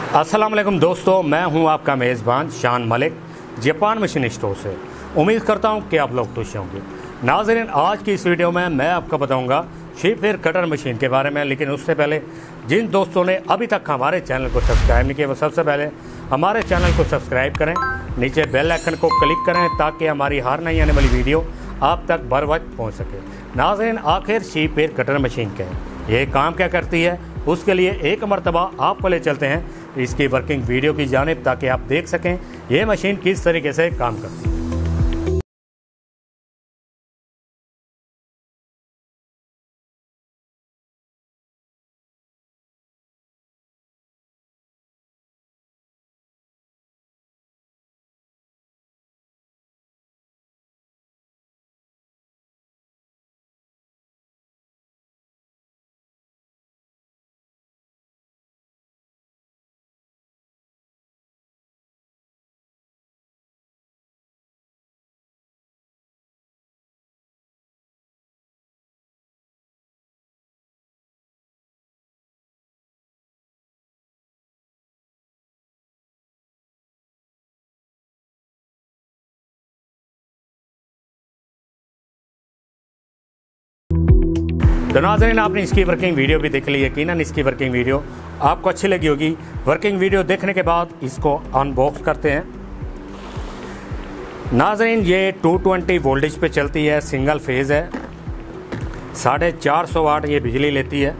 अस्सलाम वालेकुम दोस्तों, मैं हूं आपका मेज़बान शान मलिक जापान मशीन स्टोर से। उम्मीद करता हूं कि आप लोग खुश होंगे। नाज़रीन, आज की इस वीडियो में मैं आपको बताऊंगा शीप हेयर कटर मशीन के बारे में। लेकिन उससे पहले जिन दोस्तों ने अभी तक हमारे चैनल को सब्सक्राइब नहीं किया वो सबसे पहले हमारे चैनल को सब्सक्राइब करें, नीचे बेल आइकन को क्लिक करें ताकि हमारी हर नई आने वाली वीडियो आप तक बर वक्त पहुँच सके। नाज़रीन, आखिर शीप हेयर कटर मशीन क्या है, ये काम क्या करती है, उसके लिए एक मरतबा आपको ले चलते हैं इसकी वर्किंग वीडियो की जानिब ताकि आप देख सकें ये मशीन किस तरीके से काम करती है। तो नाज़रीन, आपने इसकी वर्किंग वीडियो भी देख ली। यकीनन इसकी वर्किंग वीडियो आपको अच्छी लगी होगी। वर्किंग वीडियो देखने के बाद इसको अनबॉक्स करते हैं। नाज़रीन, ये 220 वोल्टेज पे चलती है, सिंगल फेज़ है, 450 वाट ये बिजली लेती है।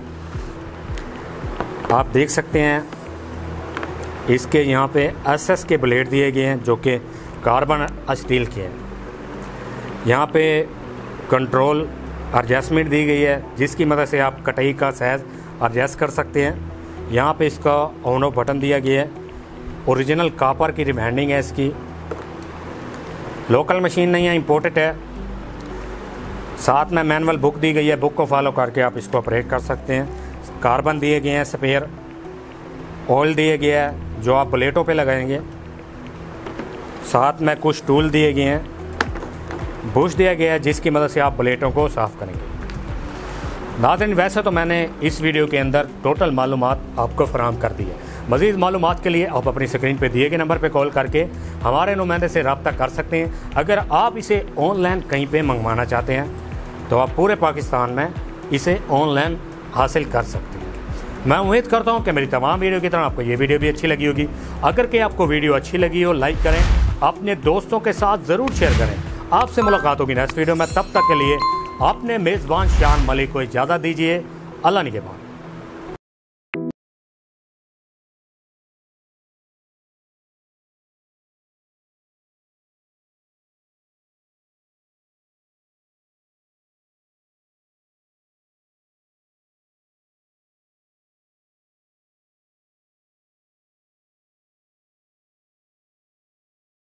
आप देख सकते हैं इसके यहाँ पे एसएस के ब्लेड दिए गए हैं जो कि कार्बन स्टील के हैं। यहाँ पे कंट्रोल एडजस्टमेंट दी गई है जिसकी मदद से आप कटाई का साइज एडजस्ट कर सकते हैं। यहाँ पे इसका ऑन ऑफ बटन दिया गया है। ओरिजिनल कॉपर की रिबैंडिंग है इसकी, लोकल मशीन नहीं है, इंपोर्टेड है। साथ में मैनुअल बुक दी गई है, बुक को फॉलो करके आप इसको ऑपरेट कर सकते हैं। कार्बन दिए गए हैं, स्पेयर ऑयल दिए गया है जो आप प्लेटों पे लगाएंगे। साथ में कुछ टूल दिए गए हैं, बुश दिया गया है जिसकी मदद से आप प्लेटों को साफ़ करेंगे। नाज़रीन, वैसे तो मैंने इस वीडियो के अंदर टोटल मालूमात आपको फराहम कर दी है। मज़ीद मालूमात के लिए आप अपनी स्क्रीन पे दिए गए नंबर पे कॉल करके हमारे नुमाइंदे से रब्ता कर सकते हैं। अगर आप इसे ऑनलाइन कहीं पे मंगवाना चाहते हैं तो आप पूरे पाकिस्तान में इसे ऑनलाइन हासिल कर सकते हैं। मैं उम्मीद करता हूँ कि मेरी तमाम वीडियो की तरह आपको ये वीडियो भी अच्छी लगी होगी। अगर कि आपको वीडियो अच्छी लगी हो, लाइक करें, अपने दोस्तों के साथ ज़रूर शेयर करें। आपसे मुलाकात होगी नेक्स्ट वीडियो में। तब तक के लिए अपने मेज़बान शान मलिक को इजाज़त दीजिए। अल्लाह निगहबान।